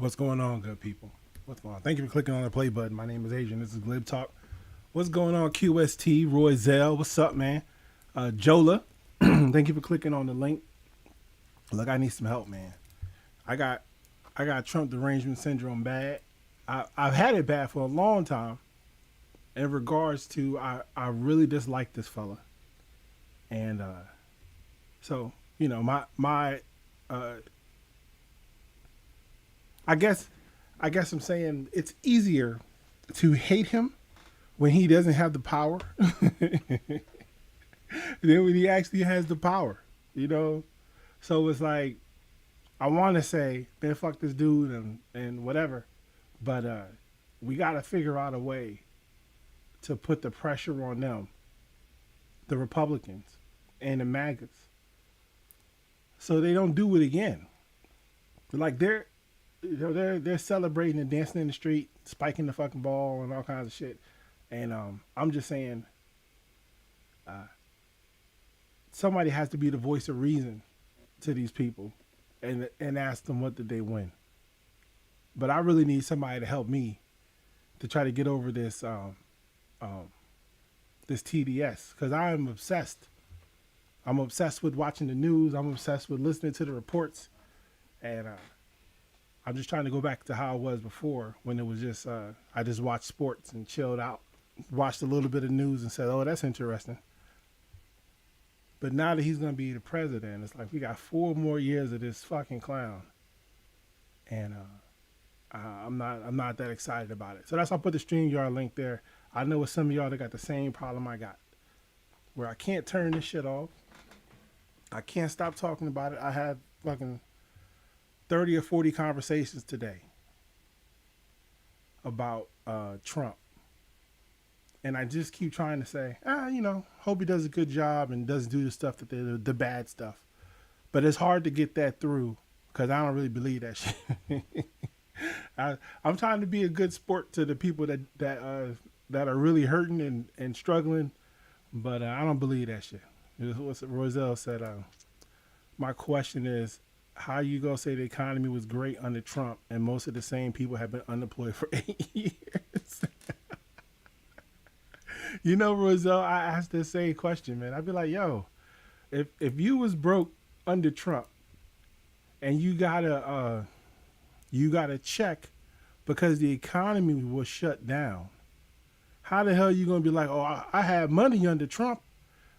What's going on, good people? What's going on? Thank you for clicking on the play button. My name is Adrian. This is Glib Talk. What's going on, QST? Roy Zell. What's up, man? Jola. Thank you for clicking on the link. Look, I need some help, man. I got I got Trump derangement syndrome bad. I've had it bad for a long time. In regards to, I really dislike this fella, and so my uh, I guess I'm saying it's easier to hate him when he doesn't have the power than when he actually has the power. You know, so it's like I want to say, man, fuck this dude and whatever, but we got to figure out a way to put the pressure on them, the Republicans and the MAGAs, so they don't do it again. Like they're celebrating and dancing in the street, spiking the fucking ball and all kinds of shit. And I'm just saying, uh, somebody has to be the voice of reason to these people, and ask them what did they win. But I really need somebody to help me to try to get over um, this TDS, because I'm obsessed. I'm obsessed with watching the news. I'm obsessed with listening to the reports, and I'm just trying to go back to how it was before, when it was just I just watched sports and chilled out, watched a little bit of news and said, "Oh, that's interesting." But now that he's gonna be the president, it's like we got 4 more years of this fucking clown, and I'm not that excited about it. So that's why I put the StreamYard link there. I know with some of y'all that got the same problem I got, where I can't turn this shit off. I can't stop talking about it. I had fucking 30 or 40 conversations today about Trump. And I just keep trying to say, hope he does a good job and doesn't do the stuff that the bad stuff. But it's hard to get that through because I don't really believe that shit. I'm trying to be a good sport to the people that are really hurting and struggling, but I don't believe that shit. What Roselle said. My question is, how you gonna say the economy was great under Trump and most of the same people have been unemployed for 8 years? Roselle, I asked the same question, man. I'd be like, yo, if you was broke under Trump and you got a check because the economy was shut down, how the hell are you gonna be like, oh, I had money under Trump?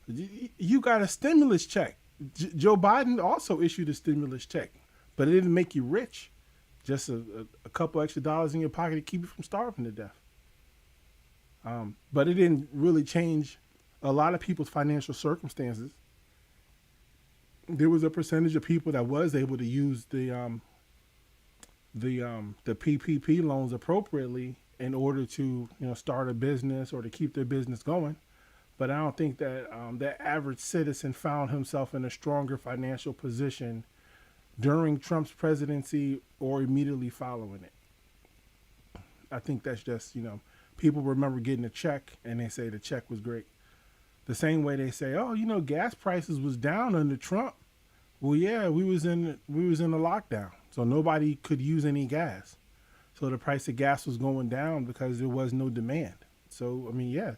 You got a stimulus check. Joe Biden also issued a stimulus check, but it didn't make you rich. Just a couple extra dollars in your pocket to keep you from starving to death. But it didn't really change a lot of people's financial circumstances. There was a percentage of people that was able to use the PPP loans appropriately in order to start a business or to keep their business going. But I don't think that that average citizen found himself in a stronger financial position during Trump's presidency or immediately following it. I think that's just, people remember getting a check and they say the check was great. The same way they say, oh, gas prices was down under Trump. Well, yeah, we was in a lockdown, so nobody could use any gas. So the price of gas was going down because there was no demand. So, I mean, yeah.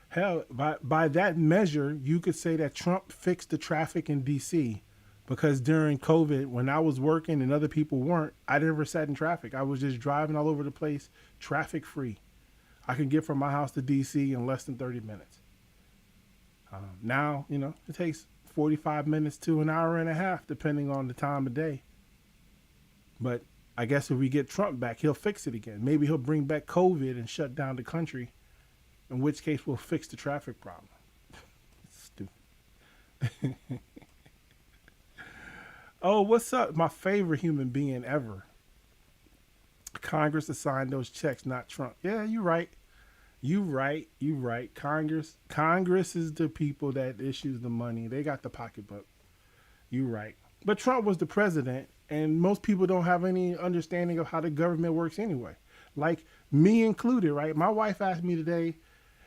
Hell, by that measure, you could say that Trump fixed the traffic in D.C. because during COVID, when I was working and other people weren't, I never sat in traffic. I was just driving all over the place, traffic free. I could get from my house to D.C. in less than 30 minutes. Now, it takes 45 minutes to an hour and a half, depending on the time of day. But I guess if we get Trump back, he'll fix it again. Maybe he'll bring back COVID and shut down the country, in which case we'll fix the traffic problem. Stupid. Oh, what's up? My favorite human being ever. Congress assigned those checks, not Trump. Yeah, you're right. You right. Congress is the people that issues the money. They got the pocketbook. You right. But Trump was the president, and most people don't have any understanding of how the government works anyway. Like me included, right? My wife asked me today,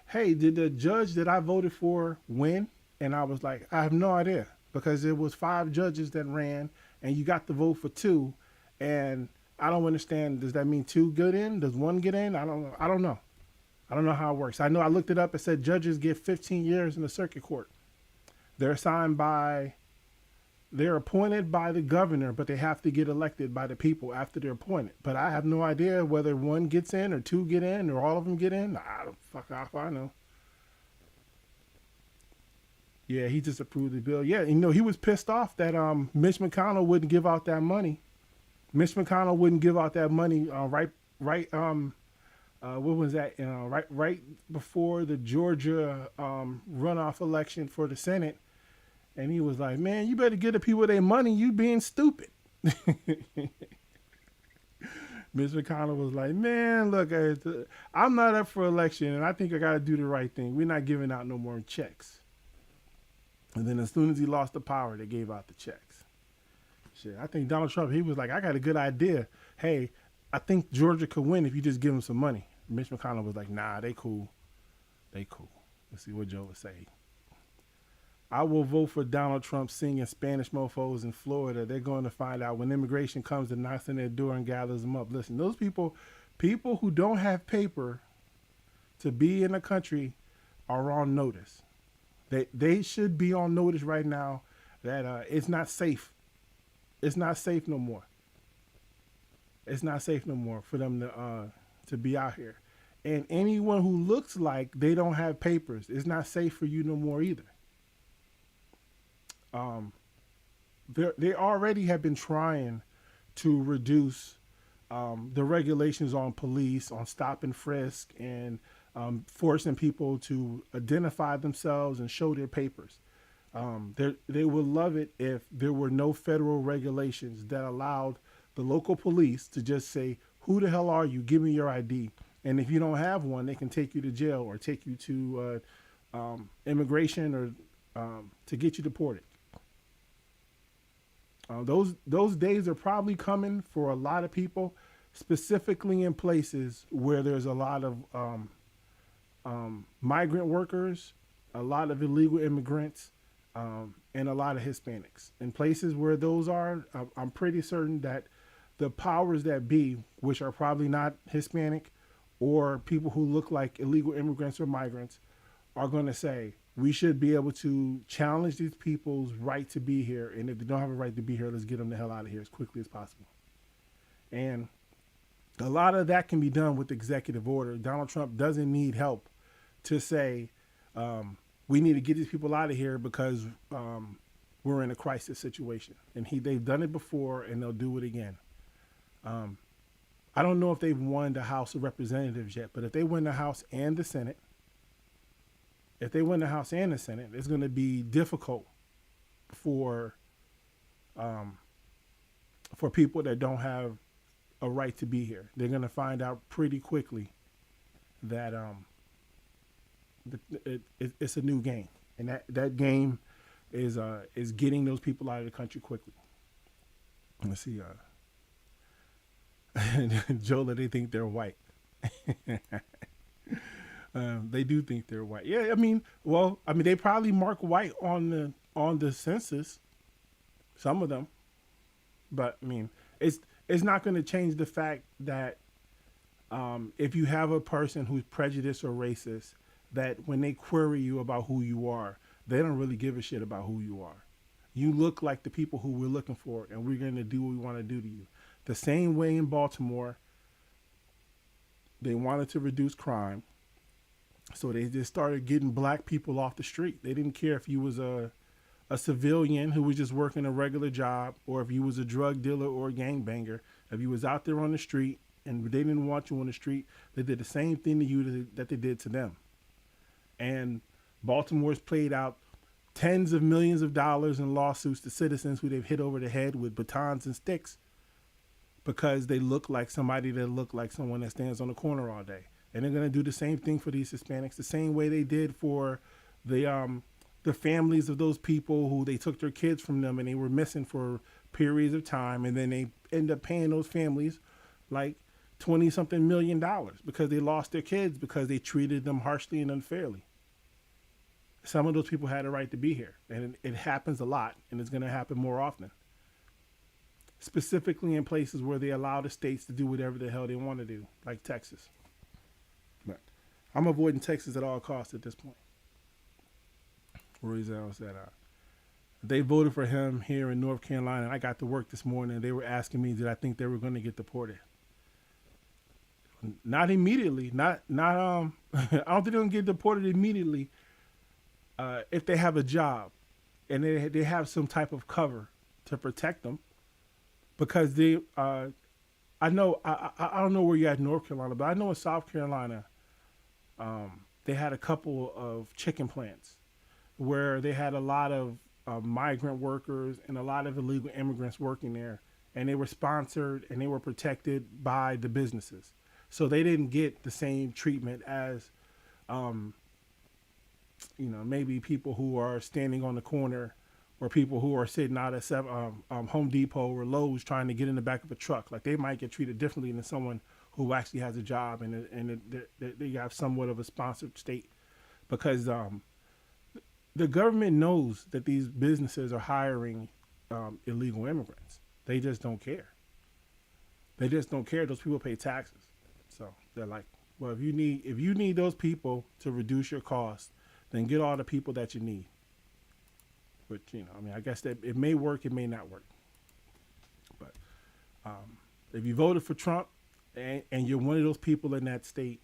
hey, did the judge that I voted for win? And I was like, I have no idea, because there was 5 judges that ran and you got the vote for 2. And I don't understand. Does that mean two get in? Does one get in? I don't know. I don't know. I don't know how it works. I know I looked it up. It said judges get 15 years in the circuit court. They're assigned by, they're appointed by the governor, but they have to get elected by the people after they're appointed. But I have no idea whether one gets in or two get in or all of them get in. I don't fuck off. I know. Yeah, he just approved the bill. Yeah, he was pissed off that Mitch McConnell wouldn't give out that money. Mitch McConnell wouldn't give out that money right, what was that? Right before the Georgia runoff election for the Senate, and he was like, "Man, you better give the people their money. You being stupid." Mitch McConnell was like, "Man, look, I'm not up for election, and I think I got to do the right thing. We're not giving out no more checks." And then as soon as he lost the power, they gave out the checks. Shit, I think Donald Trump, he was like, "I got a good idea. Hey, I think Georgia could win if you just give them some money." Mitch McConnell was like, "Nah, they cool. They cool." Let's see what Joe would say. I will vote for Donald Trump singing Spanish mofos in Florida. They're going to find out when immigration comes and knocks on their door and gathers them up. Listen, those people who don't have paper to be in the country are on notice. They should be on notice right now that it's not safe. It's not safe no more. It's not safe no more for them to be out here. And anyone who looks like they don't have papers, it's not safe for you no more either. They already have been trying to reduce the regulations on police, on stop and frisk, and forcing people to identify themselves and show their papers. They would love it if there were no federal regulations that allowed the local police to just say, "Who the hell are you? Give me your ID." And if you don't have one, they can take you to jail or take you to immigration or to get you deported. Those days are probably coming for a lot of people, specifically in places where there's a lot of migrant workers, a lot of illegal immigrants, and a lot of Hispanics. In places where those are, I'm pretty certain that the powers that be, which are probably not Hispanic or people who look like illegal immigrants or migrants, are going to say, we should be able to challenge these people's right to be here. And if they don't have a right to be here, let's get them the hell out of here as quickly as possible. And a lot of that can be done with executive order. Donald Trump doesn't need help to say, we need to get these people out of here because we're in a crisis situation. And they've done it before and they'll do it again. I don't know if they've won the House of Representatives yet, but if they win the House and the Senate, it's going to be difficult for people that don't have a right to be here. They're going to find out pretty quickly that it's a new game, and that game is getting those people out of the country quickly. Let's see. Jola, they think they're white. They do think they're white. Yeah, they probably mark white on the census, some of them, but it's not going to change the fact that if you have a person who's prejudiced or racist, that when they query you about who you are, they don't really give a shit about who you are. You look like the people who we're looking for, and we're going to do what we want to do to you. The same way in Baltimore, they wanted to reduce crime. So they just started getting black people off the street. They didn't care if you was a civilian who was just working a regular job, or if you was a drug dealer or a gangbanger. If you was out there on the street and they didn't want you on the street, they did the same thing to you that they did to them. And Baltimore's played out tens of millions of dollars in lawsuits to citizens who they've hit over the head with batons and sticks because they look like somebody that look like someone that stands on the corner all day. And they're going to do the same thing for these Hispanics, the same way they did for the families of those people who they took their kids from them and they were missing for periods of time. And then they end up paying those families like $20-something million because they lost their kids because they treated them harshly and unfairly. Some of those people had a right to be here, and it happens a lot, and it's going to happen more often. specifically in places where they allow the states to do whatever the hell they want to do, like Texas. But I'm avoiding Texas at all costs at this point. Reason said they voted for him here in North Carolina. I got to work this morning. They were asking me, did I think they were going to get deported? Not immediately. Not. I don't think they're going to get deported immediately. If they have a job, and they have some type of cover to protect them, because they. I know. I don't know where you're at in North Carolina, but I know in South Carolina, they had a couple of chicken plants where they had a lot of migrant workers and a lot of illegal immigrants working there, and they were sponsored and they were protected by the businesses, so they didn't get the same treatment as, maybe people who are standing on the corner, or people who are sitting out at Home Depot or Lowe's trying to get in the back of a truck. Like, they might get treated differently than someone who actually has a job and they have somewhat of a sponsored state, because the government knows that these businesses are hiring illegal immigrants. They just don't care. They just don't care. Those people pay taxes, so they're like, well, if you need those people to reduce your costs, then get all the people that you need. But I guess that it may work, it may not work. But if you voted for Trump and you're one of those people in that state,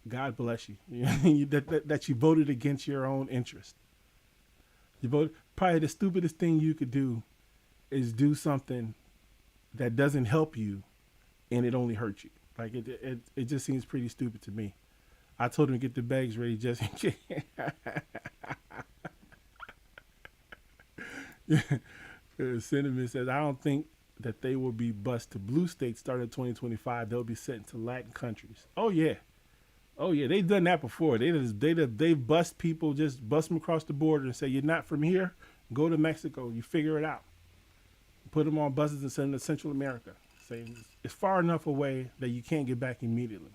God bless you. that you voted against your own interest. You voted. Probably the stupidest thing you could do is do something that doesn't help you, and it only hurts you. Like, it just seems pretty stupid to me. I told him to get the bags ready just in case. Cinnamon says, I don't think that they will be bused to blue states starting 2025. They'll be sent to Latin countries. Oh yeah, they've done that before. They bust people, just bust them across the border and say, you're not from here, go to Mexico. You figure it out. Put them on buses and send them to Central America. Say it's far enough away that you can't get back immediately.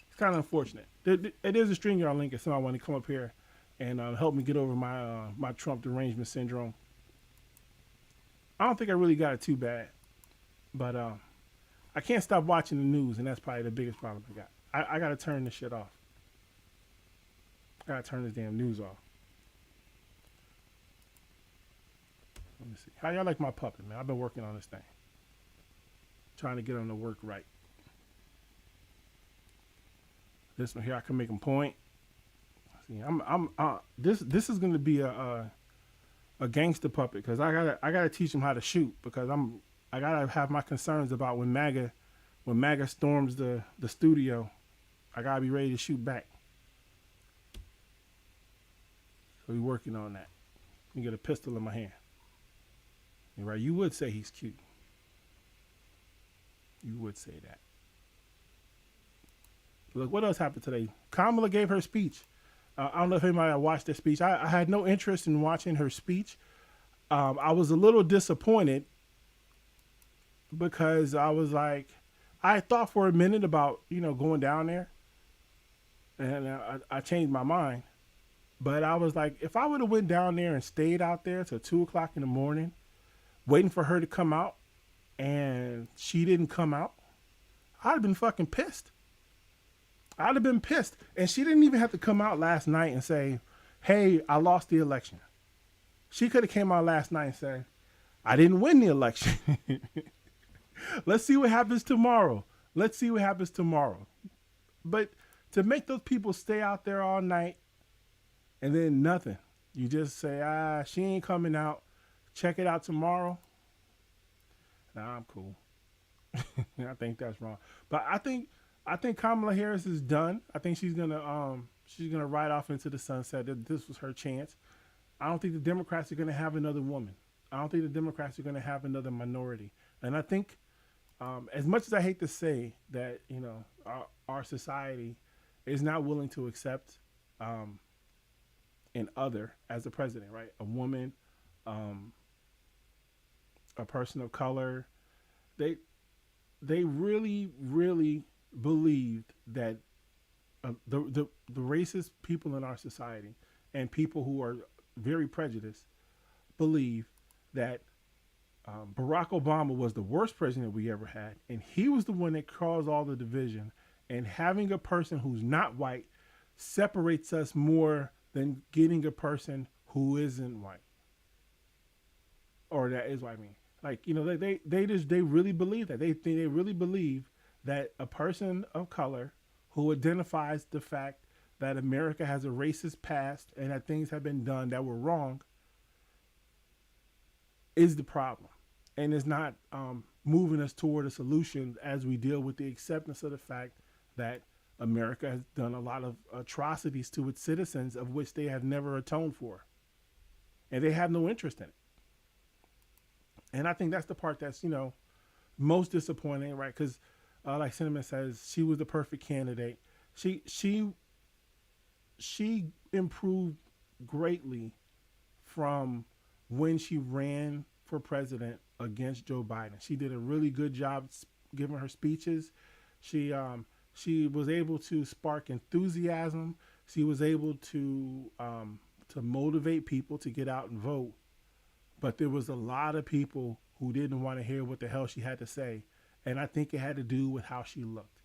It's kind of unfortunate. It is a StreamYard link if somebody want to come up here and help me get over my Trump derangement syndrome. I don't think I really got it too bad, but I can't stop watching the news, and that's probably the biggest problem I got. I got to turn this shit off. I got to turn this damn news off. Let me see. How y'all like my puppet, man? I've been working on this thing. Trying to get them to work right. This one here, I can make them point. See, this is going to be a gangster puppet, because I gotta teach him how to shoot, because I gotta have my concerns about when MAGA storms the studio. I gotta be ready to shoot back. So we're working on that. You get a pistol in my hand. You're right, you would say he's cute. You would say that. Look, what else happened today? Kamala gave her speech. I don't know if anybody watched that speech. I had no interest in watching her speech. I was a little disappointed, because I was like, I thought for a minute about, going down there, and I changed my mind. But I was like, if I would have went down there and stayed out there till 2:00 in the morning, waiting for her to come out, and she didn't come out, I'd have been fucking pissed. I'd have been pissed. And she didn't even have to come out last night and say, hey, I lost the election. She could have came out last night and said, I didn't win the election. Let's see what happens tomorrow. But to make those people stay out there all night and then nothing. You just say, she ain't coming out. Check it out tomorrow. Nah, I'm cool. I think that's wrong. But I think Kamala Harris is done. I think she's gonna ride off into the sunset. This was her chance. I don't think the Democrats are gonna have another woman. I don't think the Democrats are gonna have another minority. And I think, as much as I hate to say that, our society is not willing to accept an other as a president, right? A woman, a person of color. They really, really believed that the racist people in our society and people who are very prejudiced believe that Barack Obama was the worst president we ever had, and he was the one that caused all the division. And having a person who's not white separates us more than getting a person who isn't white or that is white. I mean, like they really believe that they really believe that a person of color who identifies the fact that America has a racist past and that things have been done that were wrong is the problem, and is not moving us toward a solution as we deal with the acceptance of the fact that America has done a lot of atrocities to its citizens of which they have never atoned for, and they have no interest in it. And I think that's the part that's most disappointing, right? Because like Cinnamon says, she was the perfect candidate. She improved greatly from when she ran for president against Joe Biden. She did a really good job giving her speeches. She was able to spark enthusiasm. She was able to motivate people to get out and vote. But there was a lot of people who didn't want to hear what the hell she had to say. And I think it had to do with how she looked.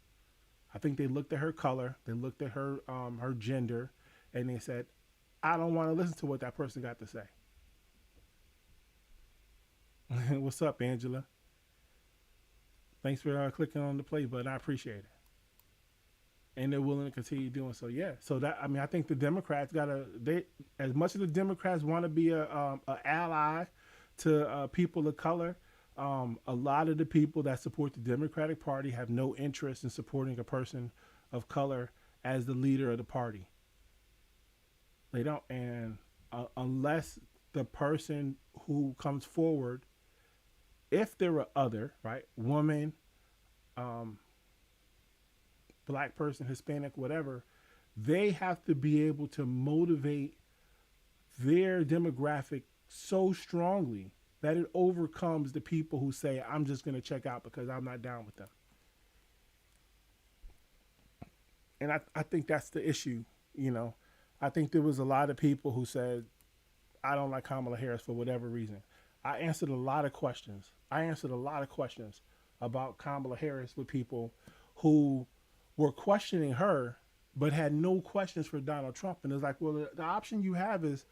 I think they looked at her color, they looked at her gender, and they said, I don't want to listen to what that person got to say. What's up, Angela? Thanks for clicking on the play button. I appreciate it. And they're willing to continue doing so. Yeah. So I think the Democrats as much as the Democrats want to be a ally to people of color, a lot of the people that support the Democratic Party have no interest in supporting a person of color as the leader of the party. They don't, and unless the person who comes forward, if there are other, right, woman, black person, Hispanic, whatever, they have to be able to motivate their demographic so strongly that it overcomes the people who say, I'm just going to check out because I'm not down with them. And I think that's the issue. I think there was a lot of people who said, I don't like Kamala Harris for whatever reason. I answered a lot of questions. About Kamala Harris with people who were questioning her, but had no questions for Donald Trump. And it's like, well, the option you have is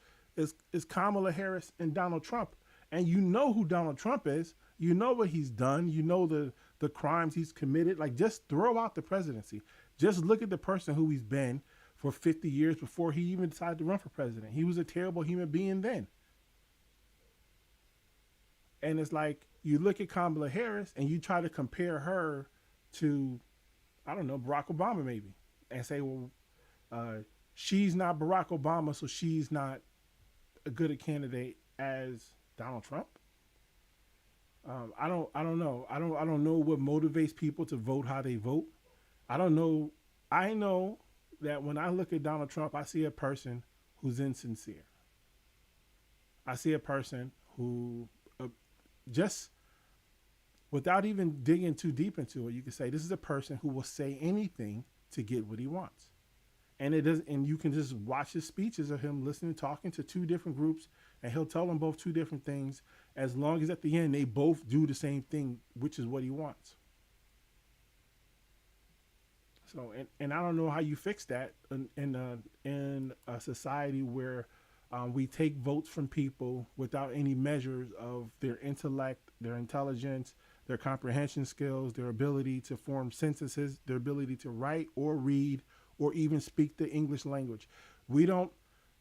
Kamala Harris and Donald Trump. And you know who Donald Trump is. You know what he's done. You know the crimes he's committed. Like, just throw out the presidency. Just look at the person who he's been for 50 years before he even decided to run for president. He was a terrible human being then. And it's like, you look at Kamala Harris and you try to compare her to, I don't know, Barack Obama maybe, and say, well, she's not Barack Obama, so she's not a good a candidate as Donald Trump. I don't know. I don't know what motivates people to vote how they vote. I don't know. I know that when I look at Donald Trump, I see a person who's insincere. I see a person who just without even digging too deep into it, you can say this is a person who will say anything to get what he wants. And it does, and you can just watch his speeches of him listening, talking to two different groups, and he'll tell them both two different things, as long as at the end they both do the same thing, which is what he wants. So, and I don't know how you fix that in a society where we take votes from people without any measures of their intellect, their intelligence, their comprehension skills, their ability to form sentences, their ability to write or read or even speak the English language. We don't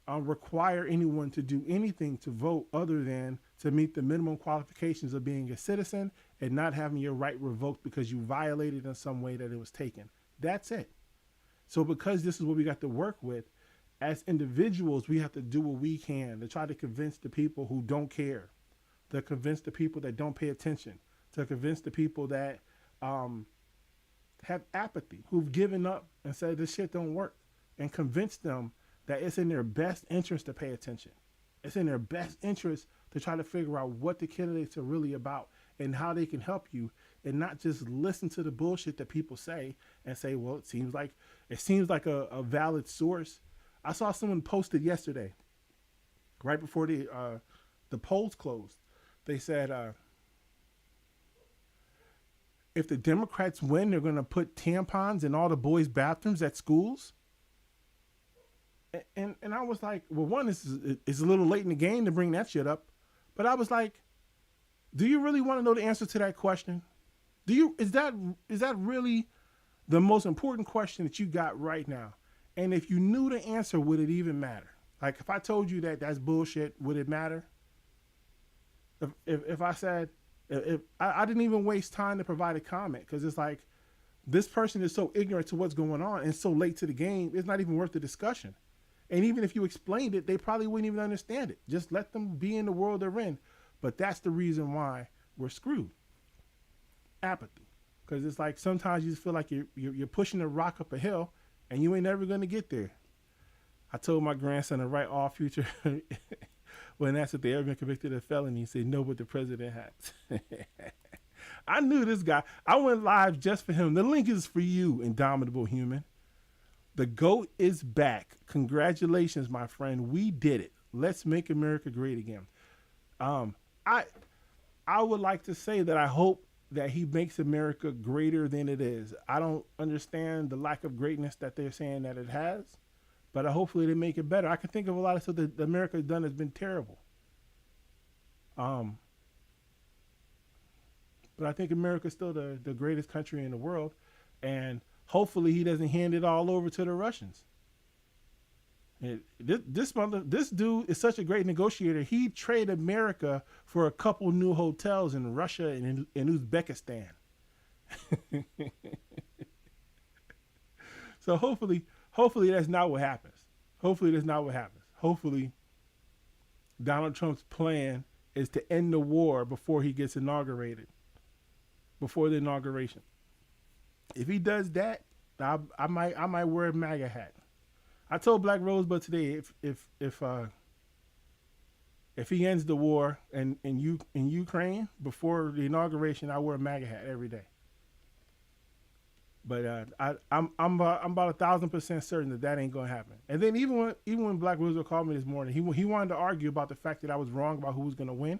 require anyone to do anything to vote other than to meet the minimum qualifications of being a citizen and not having your right revoked because you violated in some way that it was taken. That's it. So because this is what we got to work with, as individuals, we have to do what we can to try to convince the people who don't care, to convince the people that don't pay attention, to convince the people that have apathy, who've given up and said this shit don't work, and convince them that it's in their best interest to pay attention. It's in their best interest to try to figure out what the candidates are really about and how they can help you, and not just listen to the bullshit that people say and say, well, it seems like a valid source. I saw someone posted yesterday, right before the polls closed. They said, if the Democrats win, they're going to put tampons in all the boys' bathrooms at schools. And I was like, well, one, it's a little late in the game to bring that shit up. But I was like, do you really want to know the answer to that question? Is that really the most important question that you got right now? And if you knew the answer, would it even matter? Like, if I told you that that's bullshit, would it matter? If I said, if I didn't even waste time to provide a comment, because it's like, this person is so ignorant to what's going on and so late to the game, it's not even worth the discussion. And even if you explained it, they probably wouldn't even understand it. Just let them be in the world they're in. But that's the reason why we're screwed. Apathy. Because it's like sometimes you just feel like you're pushing a rock up a hill and you ain't never going to get there. I told my grandson to write all future when asked if they ever been convicted of felony. He said, no, but the president has. I knew this guy. I went live just for him. The link is for you, Indomitable Human. The GOAT is back. Congratulations, my friend. We did it. Let's make America great again. I would like to say that I hope that he makes America greater than it is. I don't understand the lack of greatness that they're saying that it has, but hopefully they make it better. I can think of a lot of stuff that America has done has been terrible. But I think America's still the greatest country in the world, and hopefully he doesn't hand it all over to the Russians. And this dude is such a great negotiator. He traded America for a couple new hotels in Russia and in Uzbekistan. So hopefully that's not what happens. Hopefully Donald Trump's plan is to end the war before he gets inaugurated, before the inauguration. If he does that, I might wear a MAGA hat. I told Black Rosebud today if he ends the war in Ukraine before the inauguration, I wear a MAGA hat every day. But I'm about 1,000% certain that ain't gonna happen. And then even when Black Rosebud called me this morning, he wanted to argue about the fact that I was wrong about who was gonna win,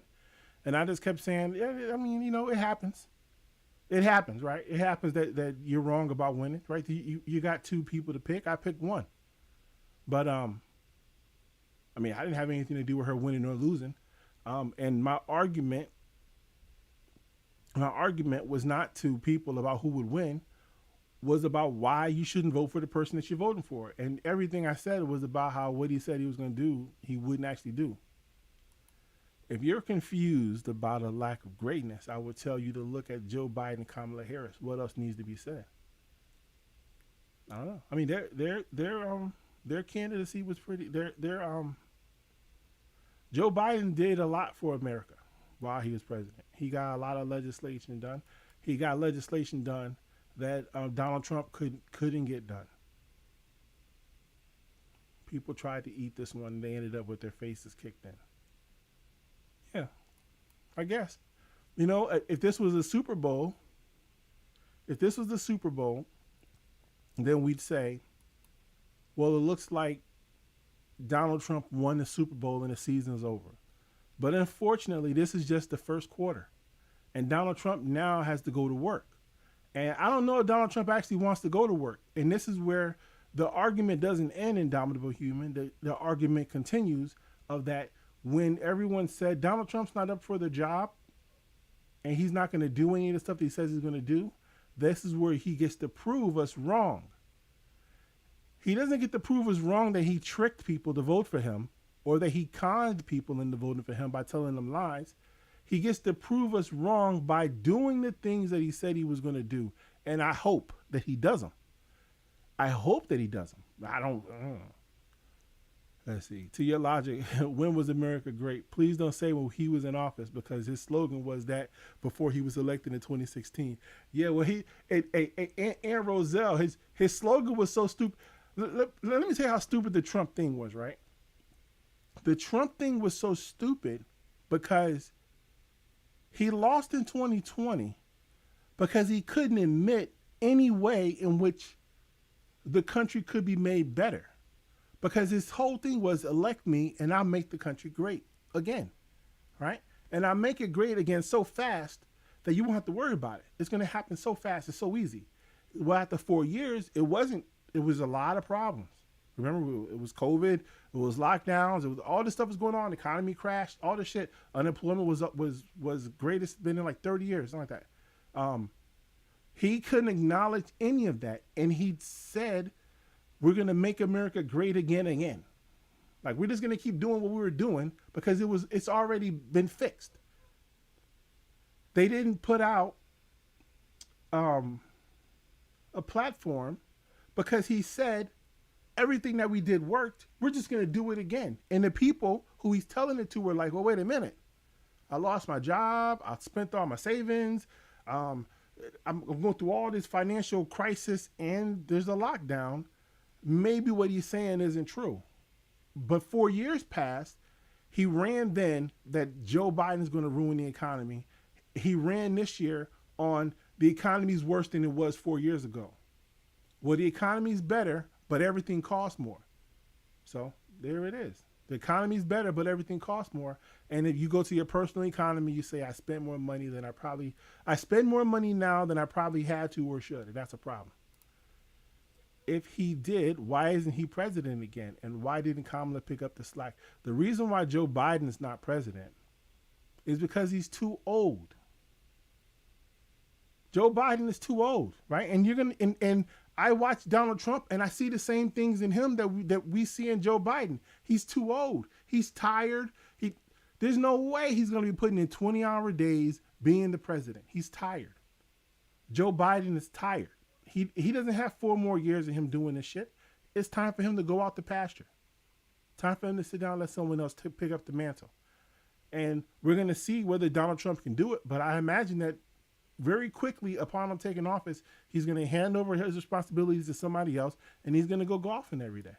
and I just kept saying, yeah, I mean, it happens. It happens, right? It happens that you're wrong about winning, right? You got two people to pick. I picked one. But, I mean, I didn't have anything to do with her winning or losing. And my argument was not to people about who would win, was about why you shouldn't vote for the person that you're voting for. And everything I said was about how what he said he was going to do, he wouldn't actually do. If you're confused about a lack of greatness, I would tell you to look at Joe Biden and Kamala Harris. What else needs to be said? I don't know. I mean, their candidacy was pretty. Joe Biden did a lot for America while he was president. He got a lot of legislation done. He got legislation done that Donald Trump couldn't get done. People tried to eat this one. They ended up with their faces kicked in. Yeah, I guess. If this was a Super Bowl, then we'd say, well, it looks like Donald Trump won the Super Bowl and the season's over. But unfortunately, this is just the first quarter. And Donald Trump now has to go to work. And I don't know if Donald Trump actually wants to go to work. And this is where the argument doesn't end, Indomitable Human. The argument continues of that when everyone said Donald Trump's not up for the job and he's not going to do any of the stuff that he says he's going to do, this is where he gets to prove us wrong. He doesn't get to prove us wrong that he tricked people to vote for him or that he conned people into voting for him by telling them lies. He gets to prove us wrong by doing the things that he said he was going to do. And I hope that he does them. I hope that he does them. I don't. Let's see. To your logic, when was America great? Please don't say when he was in office, because his slogan was that before he was elected in 2016. Yeah, well, Aaron Roselle, his slogan was so stupid. Let me tell you how stupid the Trump thing was, right? The Trump thing was so stupid because he lost in 2020 because he couldn't admit any way in which the country could be made better. Because his whole thing was elect me and I'll make the country great again, right? And I make it great again so fast that you won't have to worry about it. It's going to happen so fast. It's so easy. Well, after 4 years, it wasn't. It was a lot of problems. Remember, it was COVID. It was lockdowns. It was all this stuff was going on. The economy crashed. All this shit. Unemployment was greatest been in like 30 years, something like that. He couldn't acknowledge any of that, and he said, "We're gonna make America great again. Like we're just gonna keep doing what we were doing because it's already been fixed." They didn't put out a platform because he said everything that we did worked. We're just going to do it again. And the people who he's telling it to were like, well, wait a minute. I lost my job. I spent all my savings. I'm going through all this financial crisis and there's a lockdown. Maybe what he's saying isn't true. But 4 years passed. He ran then that Joe Biden is going to ruin the economy. He ran this year on the economy's worse than it was 4 years ago. Well, the economy's better, but everything costs more. So there it is. The economy's better, but everything costs more. And if you go to your personal economy, you say, I spend more money than I spend more money now than I probably had to or should. And that's a problem. If he did, why isn't he president again? And why didn't Kamala pick up the slack? The reason why Joe Biden is not president is because he's too old. Joe Biden is too old, right? And you're gonna and I watch Donald Trump and I see the same things in him that we see in Joe Biden. He's too old. He's tired. There's no way he's gonna be putting in 20-hour days being the president. He's tired. Joe Biden is tired. He doesn't have 4 more years of him doing this shit. It's time for him to go out the pasture. Time for him to sit down and let someone else pick up the mantle. And we're going to see whether Donald Trump can do it. But I imagine that very quickly upon him taking office, he's going to hand over his responsibilities to somebody else. And he's going to go golfing every day.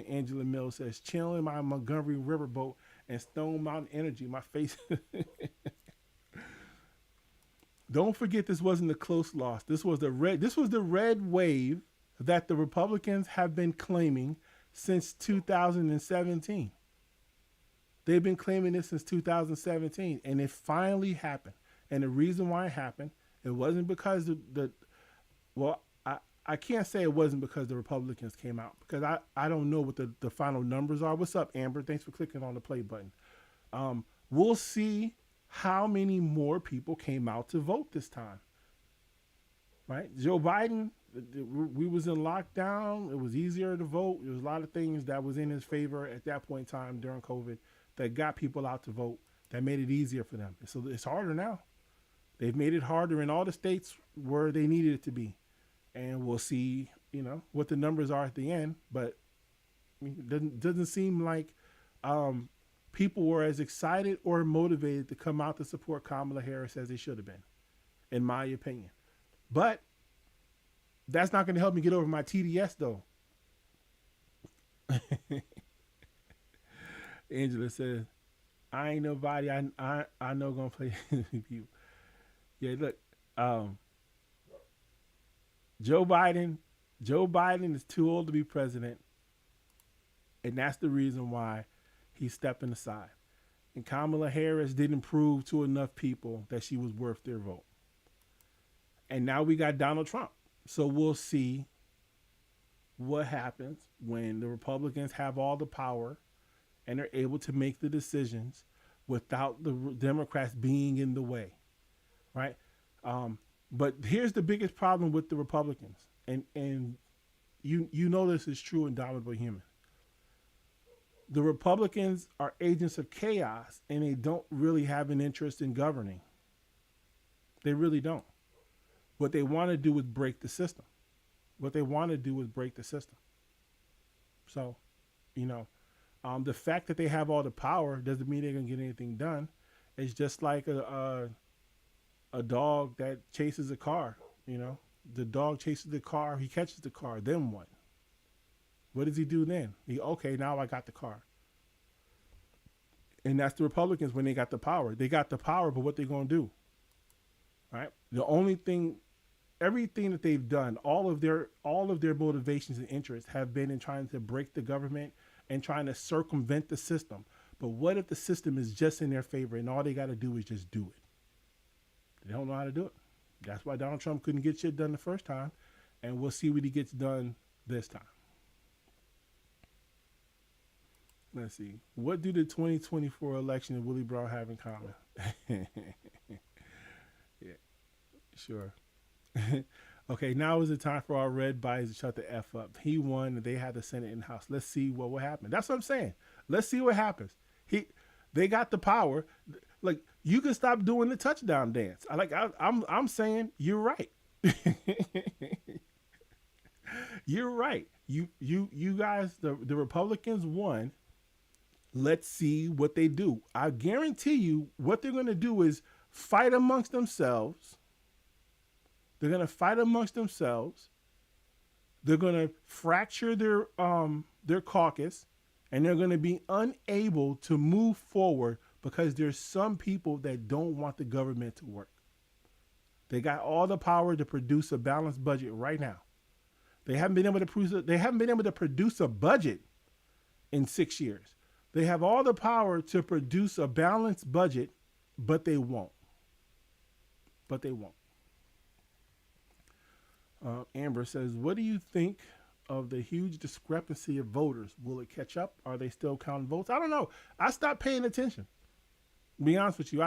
Angela Mills says, chilling my Montgomery riverboat and Stone Mountain Energy. My face. Don't forget, this wasn't a close loss. This was the red wave that the Republicans have been claiming since 2017. They've been claiming this since 2017, and it finally happened. And the reason why it happened, it wasn't because I can't say it wasn't because the Republicans came out, because I don't know what the final numbers are. What's up, Amber? Thanks for clicking on the play button. We'll see how many more people came out to vote this time, right? Joe Biden, we was in lockdown. It was easier to vote. There was a lot of things that was in his favor at that point in time during COVID that got people out to vote, that made it easier for them. So it's harder now. They've made it harder in all the states where they needed it to be. And we'll see, what the numbers are at the end. But it doesn't seem like people were as excited or motivated to come out to support Kamala Harris as they should have been, in my opinion. But that's not going to help me get over my TDS, though. Angela says, I ain't nobody I know going to play you. Yeah, look, Joe Biden is too old to be president. And that's the reason why he's stepping aside. And Kamala Harris didn't prove to enough people that she was worth their vote. And now we got Donald Trump. So we'll see what happens when the Republicans have all the power and they're able to make the decisions without the Democrats being in the way, right? But here's the biggest problem with the Republicans. And you know this is true in Dominable Human. The Republicans are agents of chaos, and they don't really have an interest in governing. They really don't. What they want to do is break the system. So, the fact that they have all the power doesn't mean they're going to get anything done. It's just like a dog that chases a car, The dog chases the car, he catches the car, then what? What does he do then? Okay, now I got the car. And that's the Republicans when they got the power. They got the power, but what they going to do? Right? Everything that they've done, all of their motivations and interests have been in trying to break the government and trying to circumvent the system. But what if the system is just in their favor and all they got to do is just do it? They don't know how to do it. That's why Donald Trump couldn't get shit done the first time, and we'll see what he gets done this time. Let's see. What do the 2024 election and Willie Brown have in common? Yeah, sure. Okay, now is the time for our red bodies to shut the F up. He won, and they had the Senate in the House. Let's see what will happen. That's what I'm saying. Let's see what happens. They got the power. Like, you can stop doing the touchdown dance. I'm saying you're right. You're right. You guys, the Republicans won. Let's see what they do. I guarantee you what they're going to do is fight amongst themselves. They're going to fight amongst themselves. They're going to fracture their caucus, and they're going to be unable to move forward because there's some people that don't want the government to work. They got all the power to produce a balanced budget right now. They haven't been able to produce a budget in 6 years. They have all the power to produce a balanced budget, but they won't. Amber says, what do you think of the huge discrepancy of voters? Will it catch up? Are they still counting votes? I don't know. I stopped paying attention. To be honest with you,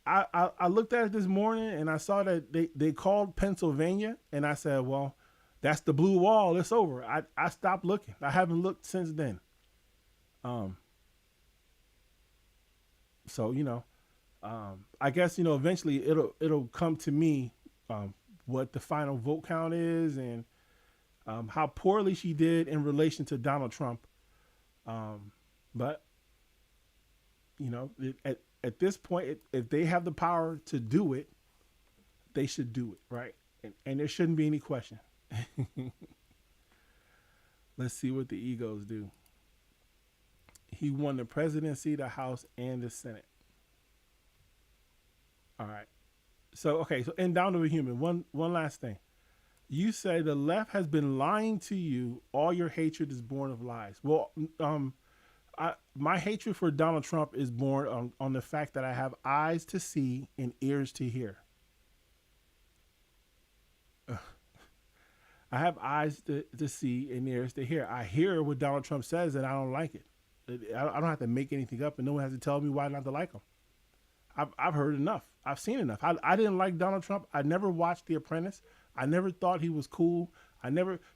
I looked at it this morning and I saw that they called Pennsylvania, and I said, well, that's the blue wall. It's over. I stopped looking. I haven't looked since then. So, I guess, eventually it'll come to me, what the final vote count is, and how poorly she did in relation to Donald Trump. But at this point, if they have the power to do it, they should do it, right? And there shouldn't be any question. Let's see what the egos do. He won the presidency, the House, and the Senate. All right. So and down to a human. One last thing. You say the left has been lying to you. All your hatred is born of lies. Well, my hatred for Donald Trump is born on the fact that I have eyes to see and ears to hear. I have eyes to see and ears to hear. I hear what Donald Trump says, and I don't like it. I don't have to make anything up, and no one has to tell me why not to like him. I've heard enough. I've seen enough. I didn't like Donald Trump. I never watched The Apprentice. I never thought he was cool.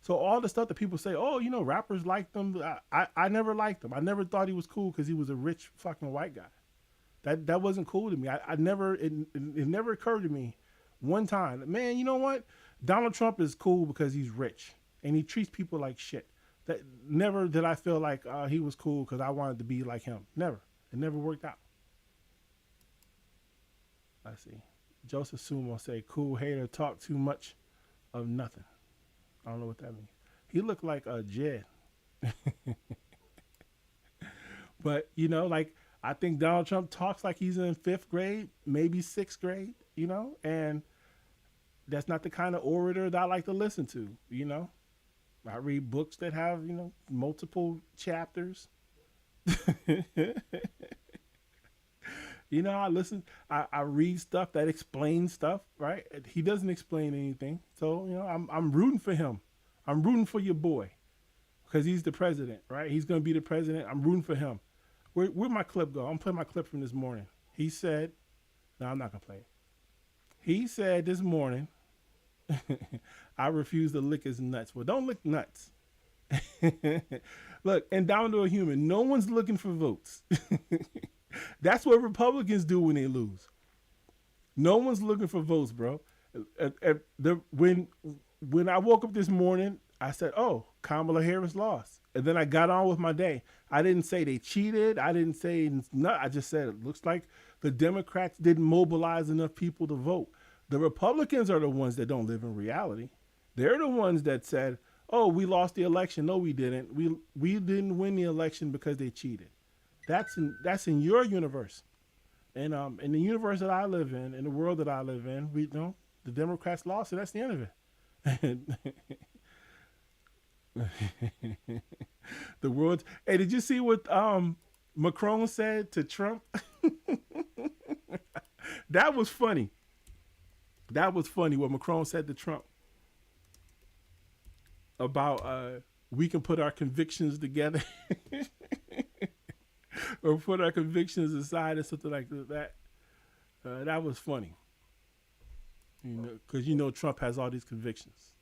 So all the stuff that people say, oh, rappers liked him. I never liked him. I never thought he was cool because he was a rich fucking white guy. That wasn't cool to me. It never occurred to me one time, man, you know what? Donald Trump is cool because he's rich and he treats people like shit. That never did I feel like he was cool because I wanted to be like him. Never. It never worked out. Let's see. Joseph Sumo say, cool hater, talk too much of nothing. I don't know what that means. He looked like a Jed. But, I think Donald Trump talks like he's in 5th grade, maybe 6th grade, and that's not the kind of orator that I like to listen to, I read books that have, multiple chapters. I read stuff that explains stuff, right? He doesn't explain anything. So, I'm rooting for him. I'm rooting for your boy because he's the president, right? He's going to be the president. I'm rooting for him. Where'd my clip go? I'm playing my clip from this morning. He said, no, I'm not going to play it. He said this morning, I refuse to lick his nuts. Well, don't lick nuts. Look, and down to a human, no one's looking for votes. That's what Republicans do when they lose. No one's looking for votes, bro. When I woke up this morning, I said, oh, Kamala Harris lost. And then I got on with my day. I didn't say they cheated. I didn't say no. I just said it looks like the Democrats didn't mobilize enough people to vote. The Republicans are the ones that don't live in reality. They're the ones that said, oh, we lost the election. No, we didn't. We didn't win the election because they cheated. That's in your universe. And in the universe that I live in the world that I live in, the Democrats lost, and that's the end of it. The world. Hey, did you see what Macron said to Trump? That was funny. That was funny what Macron said to Trump about we can put our convictions together or put our convictions aside or something like that. That was funny, because Trump has all these convictions.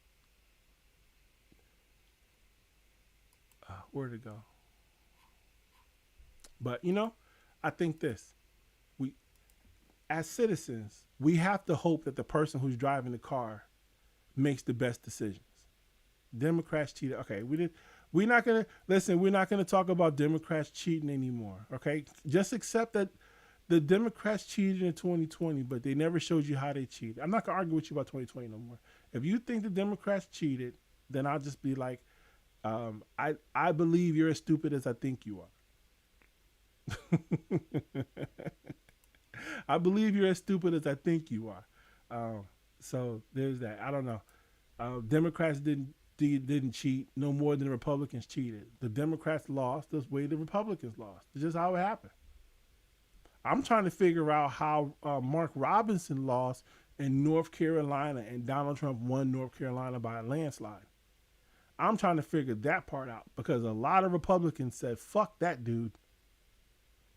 Where'd it go? But I think this: we, as citizens, we have to hope that the person who's driving the car makes the best decisions. Democrats cheated. Okay, we're not gonna listen. We're not gonna talk about Democrats cheating anymore. Okay, just accept that the Democrats cheated in 2020, but they never showed you how they cheated. I'm not gonna argue with you about 2020 no more. If you think the Democrats cheated, then I'll just be like, I believe you're as stupid as I think you are. I believe you're as stupid as I think you are. So there's that. I don't know. Democrats didn't cheat no more than the Republicans cheated. The Democrats lost the way the Republicans lost. It's just how it happened. I'm trying to figure out how Mark Robinson lost in North Carolina and Donald Trump won North Carolina by a landslide. I'm trying to figure that part out because a lot of Republicans said, fuck that dude.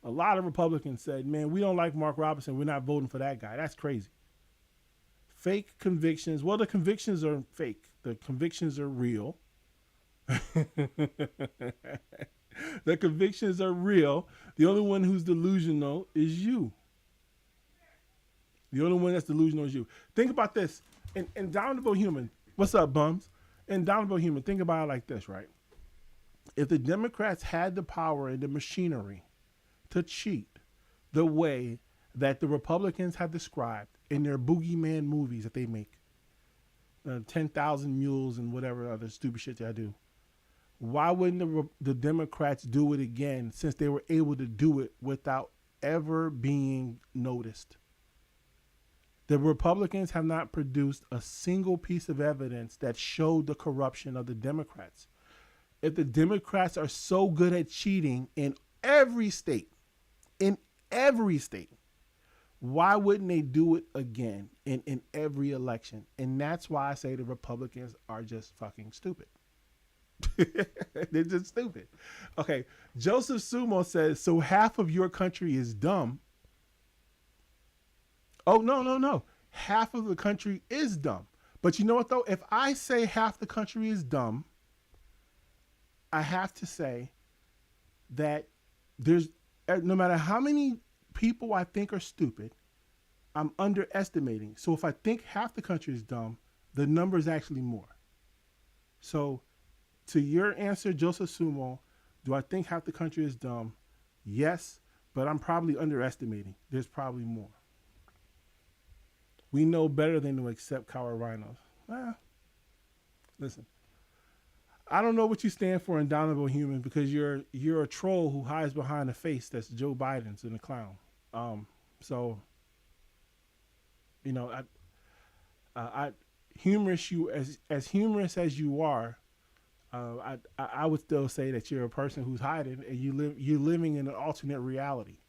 A lot of Republicans said, man, we don't like Mark Robinson. We're not voting for that guy. That's crazy. Fake convictions. Well, the convictions are fake. The convictions are real. The convictions are real. The only one who's delusional is you. The only one that's delusional is you. Think about this. And Downable Human. What's up, bums? And Downable Human. Think about it like this, right? If the Democrats had the power and the machinery to cheat the way that the Republicans have described in their boogeyman movies that they make, 10,000 Mules and whatever other stupid shit they do, why wouldn't the Democrats do it again since they were able to do it without ever being noticed? The Republicans have not produced a single piece of evidence that showed the corruption of the Democrats. If the Democrats are so good at cheating in every state, why wouldn't they do it again in every election? And that's why I say the Republicans are just fucking stupid. They're just stupid. Okay, Joseph Sumo says, so half of your country is dumb. Oh, no. Half of the country is dumb. But you know what, though? If I say half the country is dumb, I have to say that there's, no matter how many people I think are stupid, I'm underestimating. So if I think half the country is dumb, the number is actually more. So to your answer, Joseph Sumo, do I think half the country is dumb? Yes, but I'm probably underestimating. There's probably more. We know better than to accept coward rhinos. Listen, I don't know what you stand for in Downable Human because you're a troll who hides behind a face that's Joe Biden's and a clown. So, I humorous you as humorous as you are. I would still say that you're a person who's hiding and you're living in an alternate reality.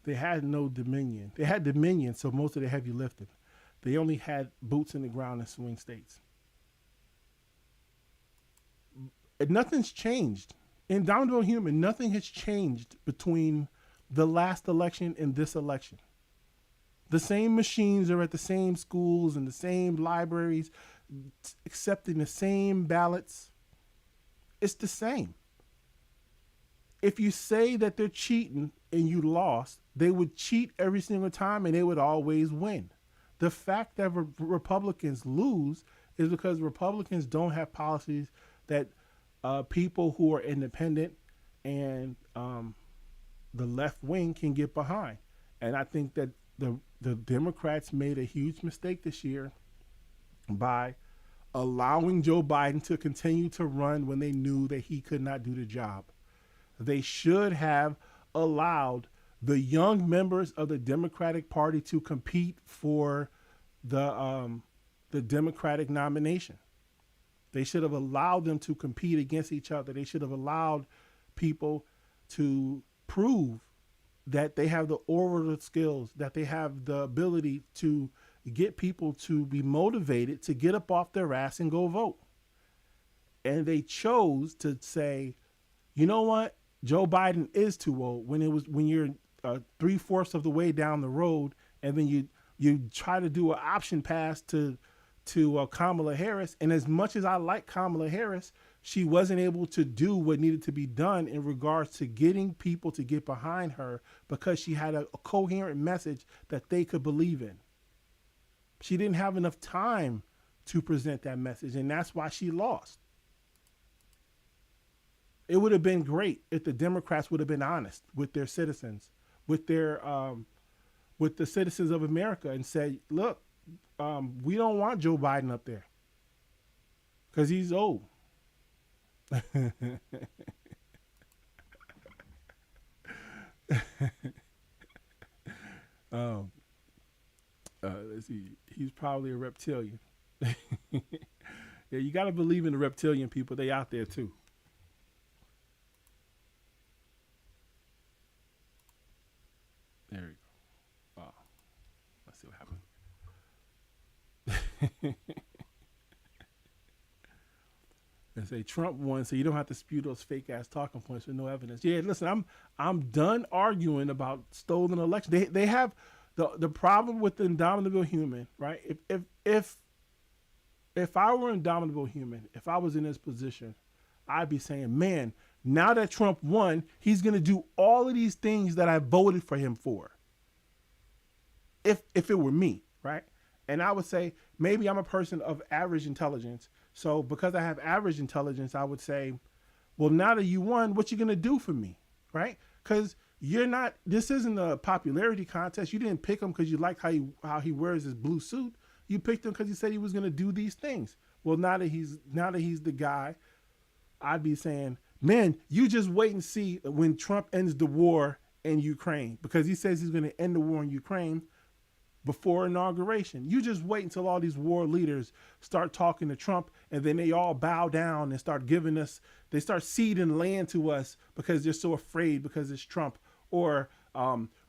They had no dominion. They had dominion, so most of the heavy lifting. They only had boots in the ground in swing states. And nothing's changed. In Downable Human, nothing has changed between the last election and this election. The same machines are at the same schools and the same libraries, accepting the same ballots. It's the same. If you say that they're cheating and you lost, they would cheat every single time and they would always win. The fact that Republicans lose is because Republicans don't have policies that people who are independent and the left wing can get behind. And I think that the Democrats made a huge mistake this year by allowing Joe Biden to continue to run when they knew that he could not do the job. They should have allowed the young members of the Democratic Party to compete for the Democratic nomination. They should have allowed them to compete against each other. They should have allowed people to prove that they have the oral skills, that they have the ability to get people to be motivated to get up off their ass and go vote. And they chose to say, you know what, Joe Biden is too old. When you're 3/4 of the way down the road, and then you try to do an option pass to Kamala Harris. And as much as I like Kamala Harris, she wasn't able to do what needed to be done in regards to getting people to get behind her because she had a coherent message that they could believe in. She didn't have enough time to present that message, and that's why she lost. It would have been great if the Democrats would have been honest with their citizens, with the citizens of America, and said, "Look, we don't want Joe Biden up there because he's old." Let's see. He's probably a reptilian. Yeah, you got to believe in the reptilian people. They out there too. There you go. Oh, let's see what happens. They say Trump won, so you don't have to spew those fake ass talking points with no evidence. Yeah, listen, I'm done arguing about stolen election. They have the problem with the indomitable human, right? If I were indomitable human, if I was in this position, I'd be saying, man, now that Trump won, he's gonna do all of these things that I voted for him for. If it were me, right? And I would say, maybe I'm a person of average intelligence. So because I have average intelligence, I would say, well, now that you won, what you going to do for me, right? Because this isn't a popularity contest. You didn't pick him because you liked how he wears his blue suit. You picked him because he said he was going to do these things. Well, now that he's the guy, I'd be saying, man, you just wait and see when Trump ends the war in Ukraine, because he says he's going to end the war in Ukraine before inauguration. You just wait until all these war leaders start talking to Trump, and then they all bow down and they start ceding land to us because they're so afraid because it's Trump. Or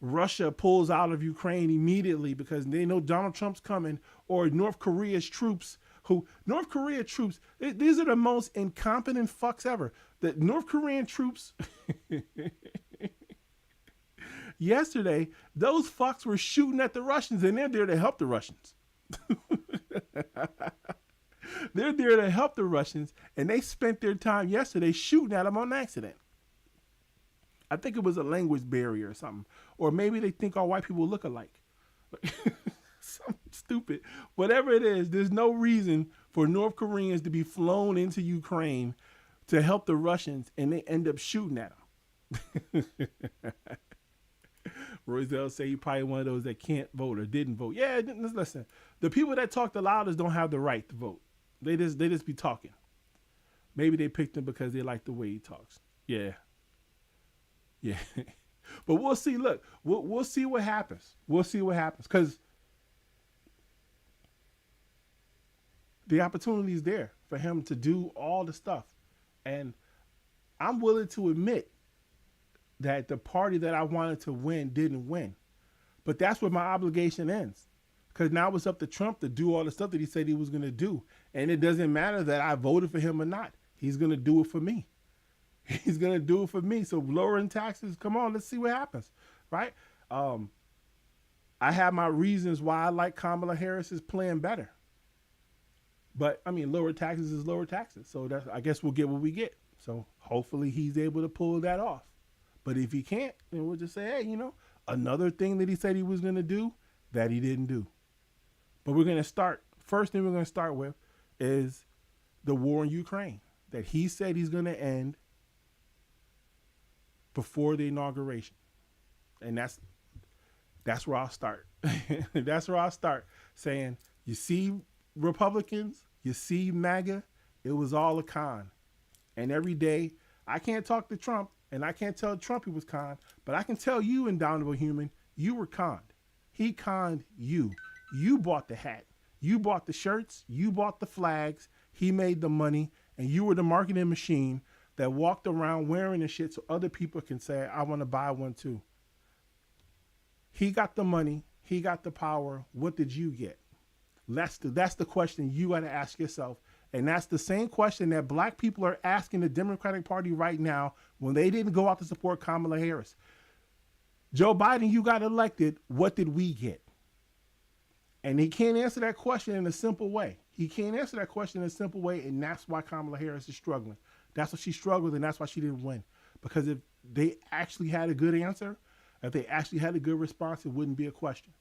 Russia pulls out of Ukraine immediately because they know Donald Trump's coming. Or North Korea's troops, these are the most incompetent fucks ever. The North Korean troops yesterday, those fucks were shooting at the Russians, and they're there to help the Russians. They're there to help the Russians, and they spent their time yesterday shooting at them on accident. I think it was a language barrier or something. Or maybe they think all white people look alike. Something stupid. Whatever it is, there's no reason for North Koreans to be flown into Ukraine to help the Russians, and they end up shooting at them. Roselle say he probably one of those that can't vote or didn't vote. Yeah, listen. The people that talk the loudest don't have the right to vote. They just be talking. Maybe they picked him because they like the way he talks. Yeah. But we'll see. Look, we'll see what happens. We'll see what happens, because the opportunity is there for him to do all the stuff, and I'm willing to admit that the party that I wanted to win didn't win. But that's where my obligation ends. Because now it's up to Trump to do all the stuff that he said he was going to do. And it doesn't matter that I voted for him or not. He's going to do it for me. He's going to do it for me. So lowering taxes, come on, let's see what happens. Right? I have my reasons why I like Kamala Harris's plan better. But, I mean, lower taxes is lower taxes. So I guess we'll get what we get. So hopefully he's able to pull that off. But if he can't, then we'll just say, hey, another thing that he said he was going to do that he didn't do. But we're going to start. First thing we're going to start with is the war in Ukraine that he said he's going to end before the inauguration. And that's where I'll start. That's where I'll start saying, you see Republicans, you see MAGA, it was all a con. And every day, I can't talk to Trump, and I can't tell Trump he was conned, but I can tell you, indomitable human, you were conned. He conned you. You bought the hat. You bought the shirts. You bought the flags. He made the money, and you were the marketing machine that walked around wearing the shit so other people can say, I want to buy one too. He got the money. He got the power. What did you get? That's the question you got to ask yourself. And that's the same question that black people are asking the Democratic Party right now when they didn't go out to support Kamala Harris. Joe Biden, you got elected. What did we get? And he can't answer that question in a simple way. He can't answer that question in a simple way, and that's why Kamala Harris is struggling. That's why she struggled, and that's why she didn't win. Because if they actually had a good answer, if they actually had a good response, it wouldn't be a question.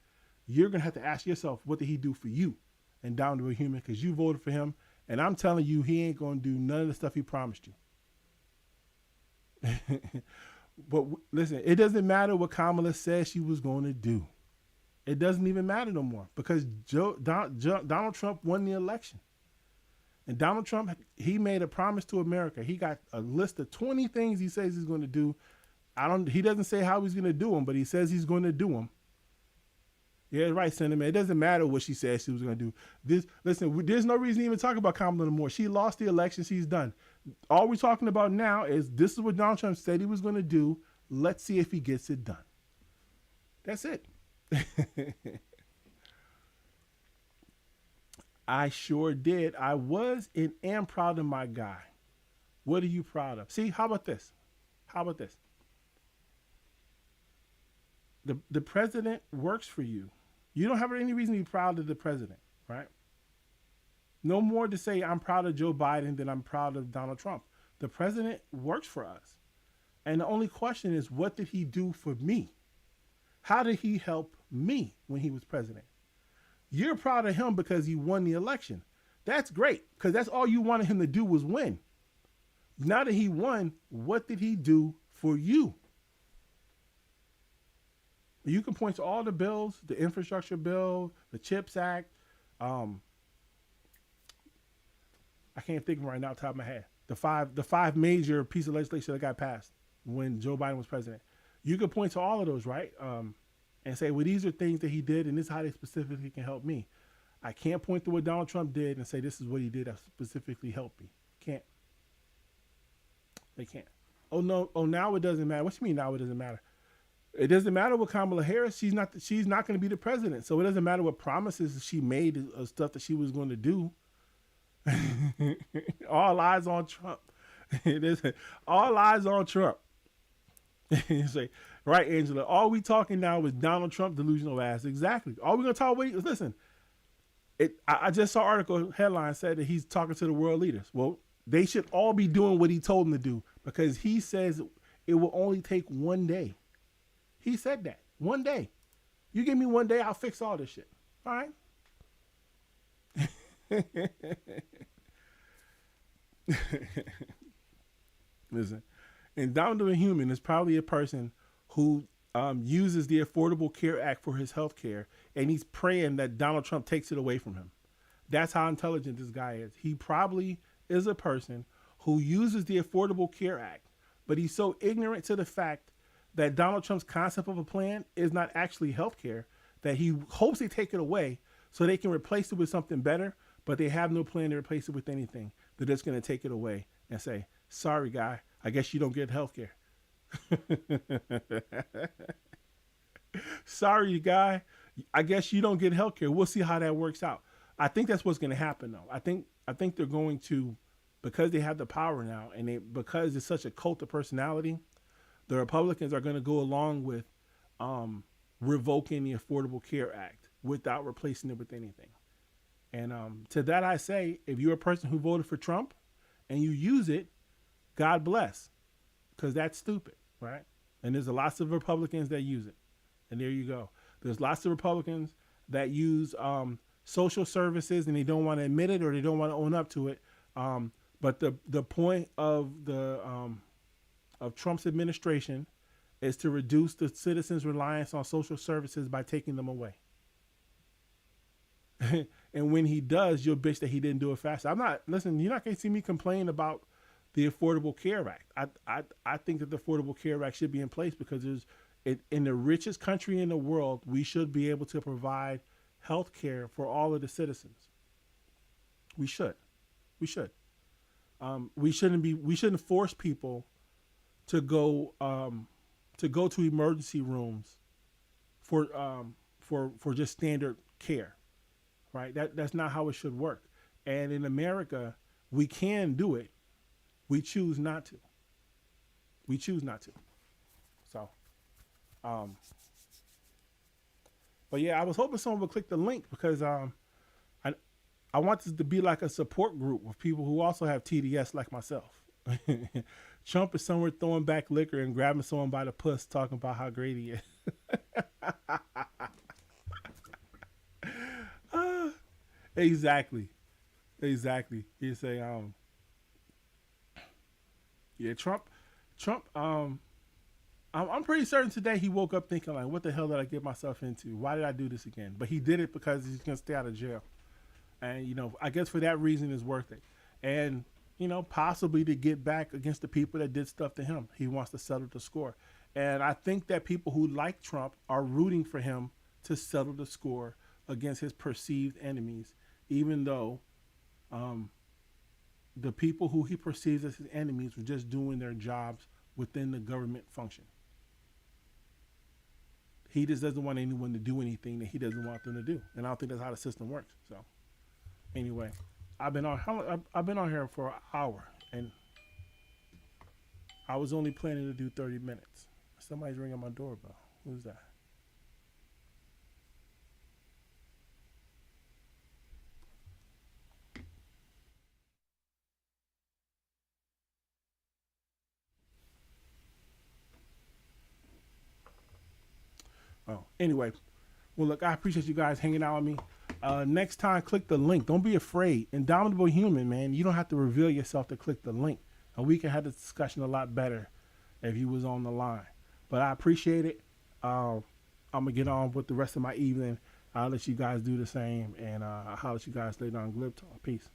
You're going to have to ask yourself, what did he do for you? And down to a human, because you voted for him. And I'm telling you, he ain't going to do none of the stuff he promised you. But listen, it doesn't matter what Kamala says she was going to do. It doesn't even matter no more because Donald Trump won the election. And Donald Trump, he made a promise to America. He got a list of 20 things he says he's going to do. He doesn't say how he's going to do them, but he says he's going to do them. Yeah, right, Senator. It doesn't matter what she said she was going to do. Listen, there's no reason to even talk about Kamala anymore. She lost the election. She's done. All we're talking about now is this is what Donald Trump said he was going to do. Let's see if he gets it done. That's it. I sure did. I was and am proud of my guy. What are you proud of? See, how about this? The president works for you. You don't have any reason to be proud of the president, right? No more to say I'm proud of Joe Biden than I'm proud of Donald Trump. The president works for us. And the only question is, what did he do for me? How did he help me when he was president? You're proud of him because he won the election. That's great, because that's all you wanted him to do was win. Now that he won, what did he do for you? You can point to all the bills, the infrastructure bill, the CHIPS Act. I can't think of them right now off the top of my head. The five major pieces of legislation that got passed when Joe Biden was president. You can point to all of those, right? And say, well, these are things that he did, and this is how they specifically can help me. I can't point to what Donald Trump did and say this is what he did that specifically helped me. Can't. They can't. Oh no. Oh, now it doesn't matter. What do you mean now it doesn't matter? It doesn't matter with Kamala Harris. She's not going to be the president. So it doesn't matter what promises she made of stuff that she was going to do. All eyes on Trump. It is all eyes on Trump. You say, right, Angela. All we talking now is Donald Trump delusional ass. Exactly. All we're gonna talk about is listen. I just saw an article headline said that he's talking to the world leaders. Well, they should all be doing what he told them to do because he says it will only take one day. He said that. One day. You give me one day, I'll fix all this shit. All right? Listen, and down to a human is probably a person who uses the Affordable Care Act for his health care, and he's praying that Donald Trump takes it away from him. That's how intelligent this guy is. He probably is a person who uses the Affordable Care Act, but he's so ignorant to the fact that Donald Trump's concept of a plan is not actually health care, that he hopes they take it away so they can replace it with something better, but they have no plan to replace it with anything. They're just going to take it away and say, sorry, guy, I guess you don't get health care. Sorry, guy, I guess you don't get health care. We'll see how that works out. I think that's what's going to happen, though. I think they're going to, because they have the power now, and because it's such a cult of personality, the Republicans are going to go along with revoking the Affordable Care Act without replacing it with anything. And to that I say, if you're a person who voted for Trump and you use it, God bless, because that's stupid, right? And there's lots of Republicans that use it. And there you go. There's lots of Republicans that use social services and they don't want to admit it or they don't want to own up to it. But the point of of Trump's administration is to reduce the citizens' reliance on social services by taking them away. And when he does, you'll bitch that he didn't do it faster. You're not going to see me complain about the Affordable Care Act. I think that the Affordable Care Act should be in place because in the richest country in the world, we should be able to provide health care for all of the citizens. We should. We shouldn't force people to go to emergency rooms for just standard care, right? That's not how it should work. And in America, we can do it. We choose not to. We choose not to. So, but yeah, I was hoping someone would click the link because I want this to be like a support group of people who also have TDS like myself. Trump is somewhere throwing back liquor and grabbing someone by the puss, talking about how great he is. Exactly. You say, yeah, Trump. I'm pretty certain today he woke up thinking like, what the hell did I get myself into? Why did I do this again? But he did it because he's gonna stay out of jail. And, I guess for that reason it's worth it. And, possibly to get back against the people that did stuff to him. He wants to settle the score. And I think that people who like Trump are rooting for him to settle the score against his perceived enemies, even though the people who he perceives as his enemies were just doing their jobs within the government function. He just doesn't want anyone to do anything that he doesn't want them to do. And I don't think that's how the system works. So anyway, I've been on here for an hour, and I was only planning to do 30 minutes. Somebody's ringing my doorbell. Who's that? Oh, anyway. Well, look, I appreciate you guys hanging out with me. Next time, click the link. Don't be afraid. Indomitable Human, man. You don't have to reveal yourself to click the link. And we can have this discussion a lot better if you was on the line. But I appreciate it. I'm going to get on with the rest of my evening. I'll let you guys do the same. And I'll holler at you guys later on Glib Talk. Peace.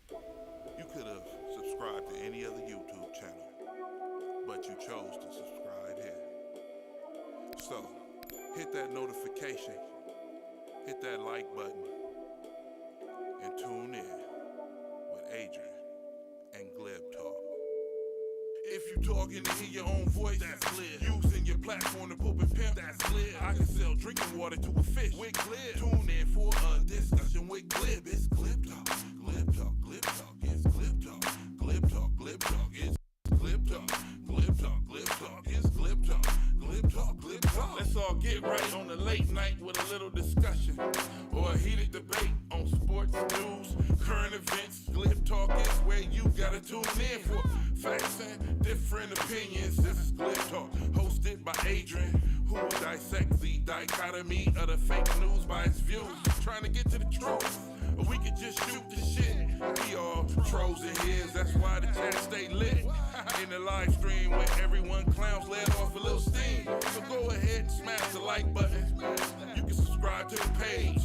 You could have subscribed to any other YouTube channel, but you chose to subscribe here. So, hit that notification, hit that like button, and tune in with Adrian and Glib Talk. If you talking to hear your own voice, that's Glib. Using your platform to poop and pimp, that's Glib. I can sell drinking water to a fish with Glib. Tune in for a discussion with Glib. It's Glib Talk, Glib Talk, Glib Talk. It's Glib Talk, Glib Talk, Glib Talk. It's Glib Talk, Glib Talk, Glib Talk. It's Glib Talk, Glib Talk, Glib Talk. Let's all get right on the late night with a little discussion or a heated debate on sports, news, current events. Glib Talk is where you gotta tune in for facts and different opinions. This is Glib Talk, hosted by Adrian, who will dissect the dichotomy of the fake news by its views, trying to get to the truth. Or we could just shoot the shit. We all trolls in his, that's why the chat stay lit. In the live stream where everyone clowns let off a little steam. So go ahead and smash the like button. You can subscribe to the page.